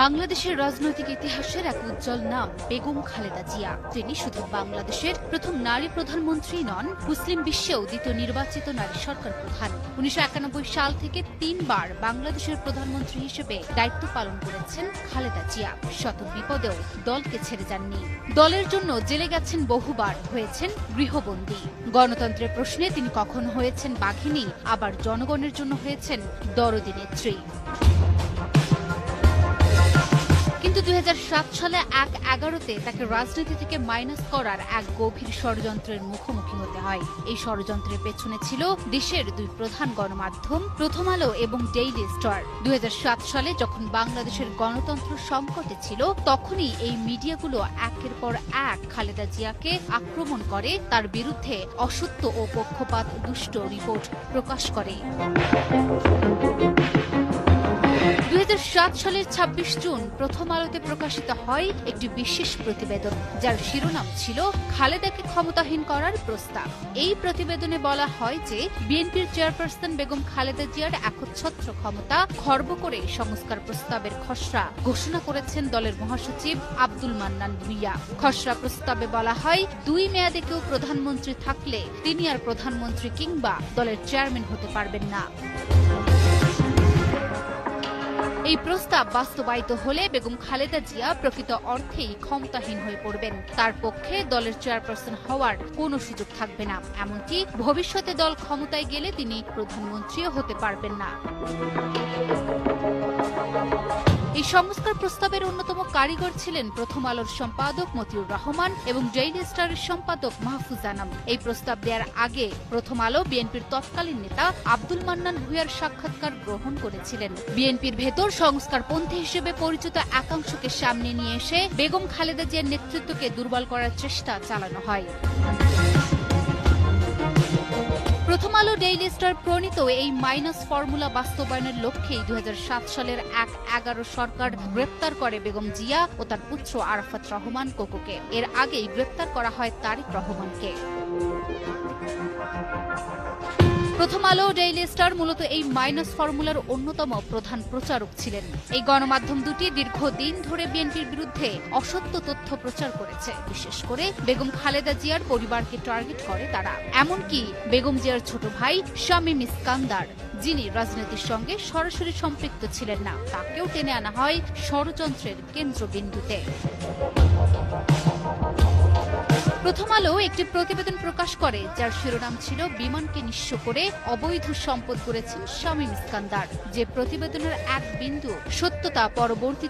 বাংলাদেশের রাজনৈতিক ইতিহাসের এক উজ্জ্বল নাম বেগম খালেদা জিয়া। তিনি শুধু বাংলাদেশের প্রথম নারী প্রধানমন্ত্রী নন, মুসলিম বিশ্বেও দ্বিতীয় নির্বাচিত নারী সরকার প্রধান। ১৯৯১ সাল থেকে ৩ বার বাংলাদেশের প্রধানমন্ত্রী হিসেবে দায়িত্ব পালন করেছেন খালেদা জিয়া। শত বিপদেও দলকে ছেড়ে যাননি। দলের জন্য জেলে গেছেন বহুবার, হয়েছেন গৃহবন্দী। গণতন্ত্রের প্রশ্নে তিনি কখনো হয়েছেন বাঘিনী, আবার জনগণের জন্য হয়েছেন দরদী নেত্রী। কিন্তু ২০০৭ সালে ১/১১-তে তাকে রাজনীতি থেকে মাইনাস করার এক গভীর ষড়যন্ত্রের মুখোমুখি হতে হয়। এই ষড়যন্ত্রের পেছনে ছিল দেশের দুই প্রধান গণমাধ্যম প্রথম আলো এবং ডেইলি স্টার। ২০০৭ সালে যখন বাংলাদেশের গণতন্ত্র সংকটে ছিল, তখনই এই মিডিয়াগুলো একের পর এক খালেদা জিয়াকে আক্রমণ করে, তার বিরুদ্ধে অসত্য ও পক্ষপাত দুষ্ট রিপোর্ট প্রকাশ করে। ২০০৭ সালের ২৬ জুন প্রথম আলোতে প্রকাশিত হয় একটি বিশেষ প্রতিবেদন, যার শিরোনাম ছিল খালেদাকে ক্ষমতাহীন করার প্রস্তাব। এই প্রতিবেদনে বলা হয় যে বিএনপির চেয়ারপারসন বেগম খালেদা জিয়ার একচ্ছত্র ক্ষমতা খর্ব করে সংস্কার প্রস্তাবের খসড়া ঘোষণা করেছেন দলের মহাসচিব আব্দুল মান্নান ভূঁইয়া। খসড়া প্রস্তাবে বলা হয়, ২ মেয়াদে কেউ প্রধানমন্ত্রী থাকলে তিনি আর প্রধানমন্ত্রী কিংবা দলের চেয়ারম্যান হতে পারবেন না। এই প্রস্তাব বাস্তবায়িত হলে বেগম খালেদা জিয়া প্রকৃত অর্থেই ক্ষমতাহীন হয়ে পড়বেন। তার পক্ষে দলের চেয়ারপারসন হওয়ার কোনো সুযোগ থাকবে না, এমনকি ভবিষ্যতে দল ক্ষমতায় গেলে তিনি প্রধানমন্ত্রীও হতে পারবেন না। এই সংস্কার প্রস্তাবের অন্যতম কারিগর ছিলেন প্রথম আলোর সম্পাদক মতিউর রহমান এবং ডেইলি স্টারের সম্পাদক মাহফুজ আনাম। এই প্রস্তাব দেওয়ার আগে প্রথম আলো বিএনপির তৎকালীন নেতা আব্দুল মান্নান ভূঁইয়ার সাক্ষাৎকার গ্রহণ করেছিলেন। বিএনপির ভেতর সংস্কারপন্থী হিসেবে পরিচিত একাংশকে সামনে নিয়ে এসে বেগম খালেদা জিয়ার নেতৃত্বকে দুর্বল করার চেষ্টা চালানো হয়। প্রথম আলো ডেইলি স্টার প্রণীত এই মাইনাস ফর্মুলা বাস্তবায়নের লক্ষ্যেই ২০০৭ সালের ১/১১ সরকার গ্রেপ্তার করে বেগম জিয়া ও তার পুত্র আরাফাত রহমান কোকোকে। এর আগেই গ্রেপ্তার করা হয় তারেক রহমানকে। প্রথম আলো ডেইলি স্টার মূলত এই মাইনাস ফর্মুলার অন্যতম প্রধান প্রচারক ছিলেন। এই গণমাধ্যম দুটি দীর্ঘদিন ধরে বিএনপির বিরুদ্ধে অসত্য তথ্য প্রচার করেছে। বিশেষ করে বেগম খালেদা জিয়ার পরিবারকে টার্গেট করে তারা। এমনকি বেগম জিয়ার ছোট ভাই শামীম ইস্কান্দার, যিনি রাজনীতির সঙ্গে সরাসরি সম্পৃক্ত ছিলেন না, তাকেও টেনে আনা হয় ষড়যন্ত্রের কেন্দ্রবিন্দুতে। প্রথম আলো একটি প্রতিবেদন প্রকাশ করে, যার শিরোনাম ছিল বিমানকে নিঃস্ব করে অবৈধ সম্পদ গড়েছেন শামীম ইস্কান্দার। যে প্রতিবেদনের এক বিন্দু সত্যতা পরবর্তী